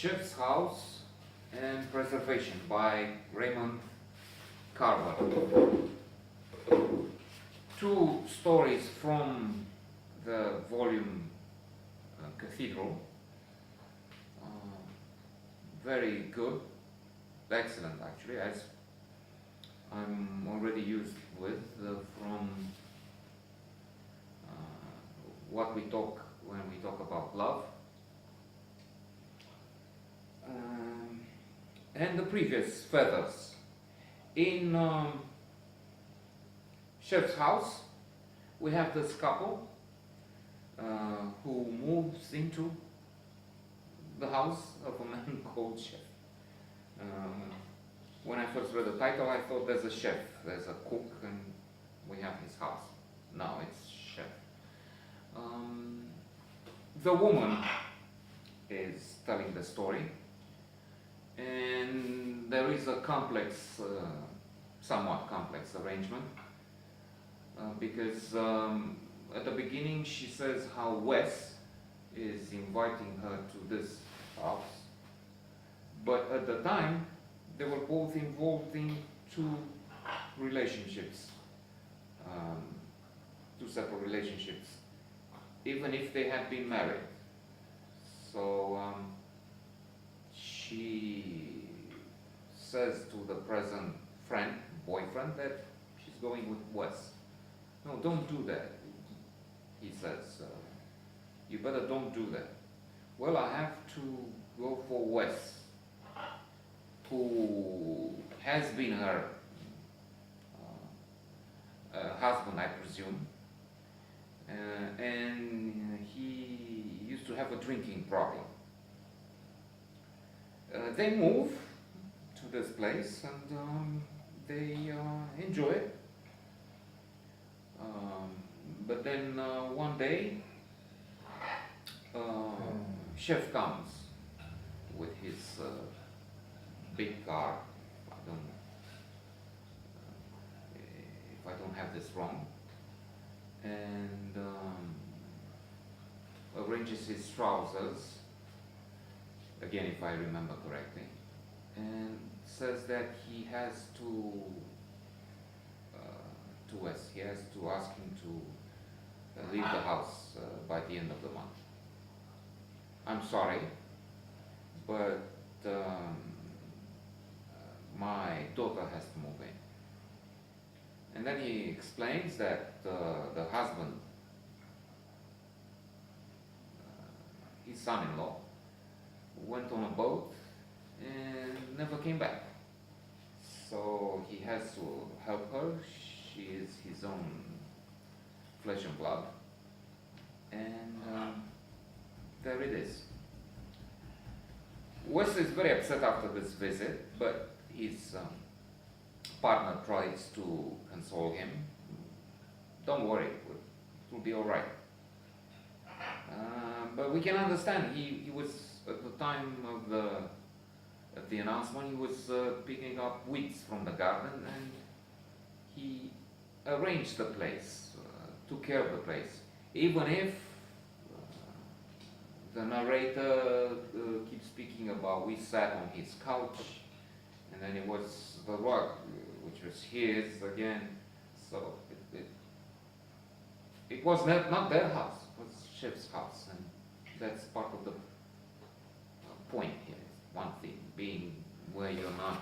Chef's House and Preservation by Raymond Carver. Two stories from the volume Cathedral. Very good, excellent actually, as I'm already used with from what we talk when we talk about love. And the previous feathers. In Chef's House, we have this couple who moves into the house of a man called Chef. When I first read the title, I thought there's a chef, there's a cook, and we have his house. No, it's Chef. The woman is telling the story, and there is a complex, somewhat complex arrangement, because at the beginning she says how Wes is inviting her to this house, but at the time they were both involved in two relationships, two separate relationships, even if they had been married. So she says to the present boyfriend, that she's going with Wes. No, don't do that, he says. You better don't do that. Well, I have to go for Wes, who has been her husband, I presume, and he used to have a drinking problem. They move to this place and they enjoy it. But then one day, Chef comes with his big car. If I don't have this wrong, and arranges his trousers, again if I remember correctly, and says that he has to Wes, he has to ask him to leave the house by the end of the month. I'm sorry, but my daughter has to move in. And then he explains that the husband, his son-in-law, went on a boat and never came back. So he has to help her. She is his own flesh and blood. And there it is. Wes is very upset after this visit, but his partner tries to console him. Don't worry, it will be all right. But we can understand, he was, at the time of the announcement, he was picking up weeds from the garden, and he arranged the place, took care of the place, even if the narrator keeps speaking about we sat on his couch, and then it was the rug, which was his again. So it was not their house, it was Chef's house, and that's part of the point here. One thing being where you're not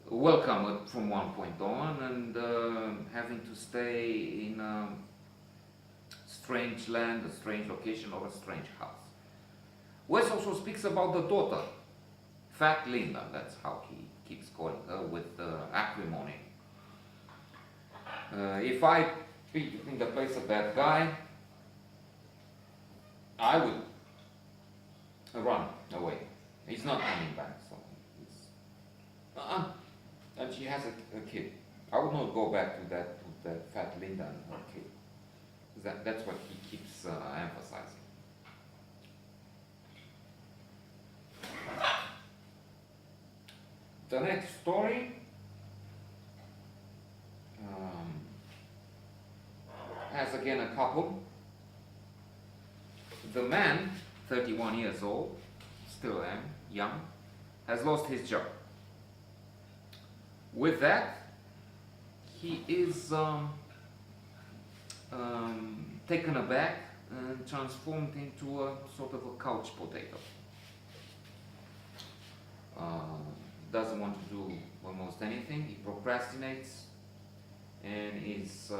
welcome from one point on, and having to stay in a strange land, a strange location, or a strange house. Wes also speaks about the daughter, Fat Linda, that's how he keeps calling her, with acrimony. If I be in the place of that guy, I would run away. He's not coming back, so it's, and she has a kid. I would not go back to that Fat Linda and her kid. That's what he keeps emphasizing. The next story has again a couple. the man, 31 years old, still young, has lost his job. With that, he is taken aback and transformed into a sort of a couch potato. Doesn't want to do almost anything. He procrastinates and is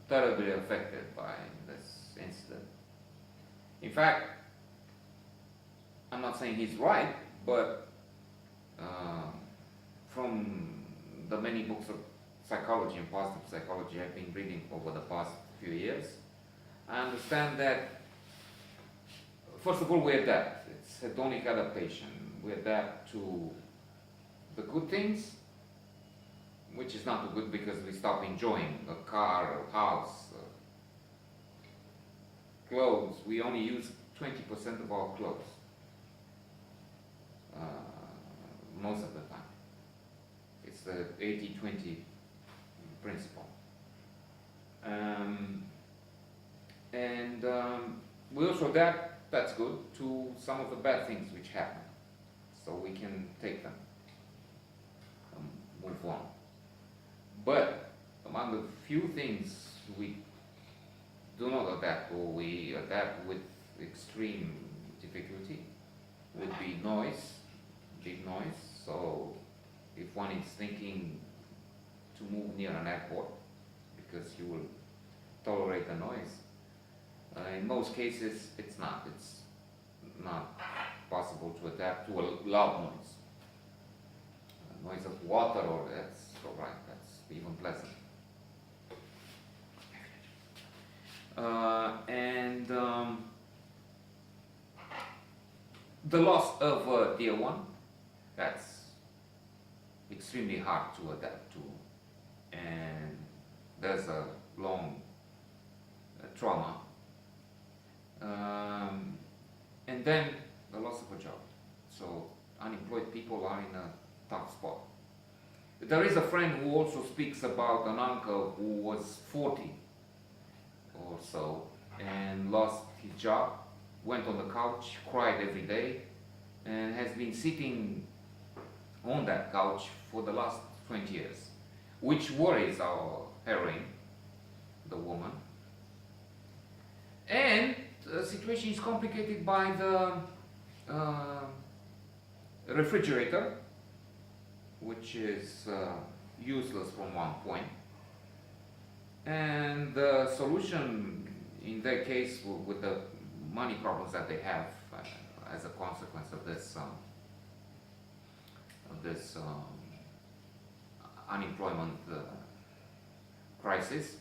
terribly affected by this incident. In fact, I'm not saying he's right, but from the many books of psychology and positive psychology I've been reading over the past few years, I understand that, first of all, we adapt. It's hedonic adaptation. We adapt to the good things, which is not good because we stop enjoying a car, a house, clothes. We only use 20% of our clothes most of the time. It's the 80-20 principle. We also adapt, that's good, to some of the bad things which happen. So we can take them and move on. But among the few things we do not adapt, or we adapt with extreme difficulty, would be noise, big noise. So if one is thinking to move near an airport, because you will tolerate the noise, in most cases it's not possible to adapt to a loud noise. Noise of water, or that's all right, that's even pleasant. The loss of a dear one, that's extremely hard to adapt to, and there's a long trauma. And then the loss of a job. So unemployed people are in a tough spot. There is a friend who also speaks about an uncle who was 40 or so and lost his job, went on the couch, cried every day, and has been sitting on that couch for the last 20 years, which worries our heroine, the woman. And the situation is complicated by the refrigerator, which is useless from one point. And the solution in their case, with the money problems that they have as a consequence of this unemployment crisis,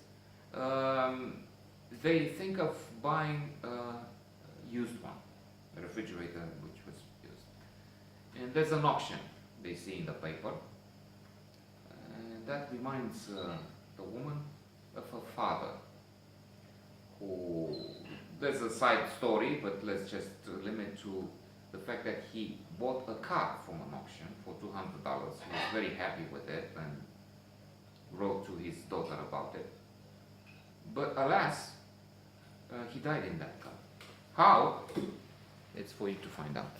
they think of buying a used one, a refrigerator which was used. And there's an auction they see in the paper, and that reminds the woman of her father, who, there's a side story, but let's just limit to the fact that he bought a car from an auction for $200. He was very happy with it and wrote to his daughter about it. But alas, he died in that car. How? It's for you to find out.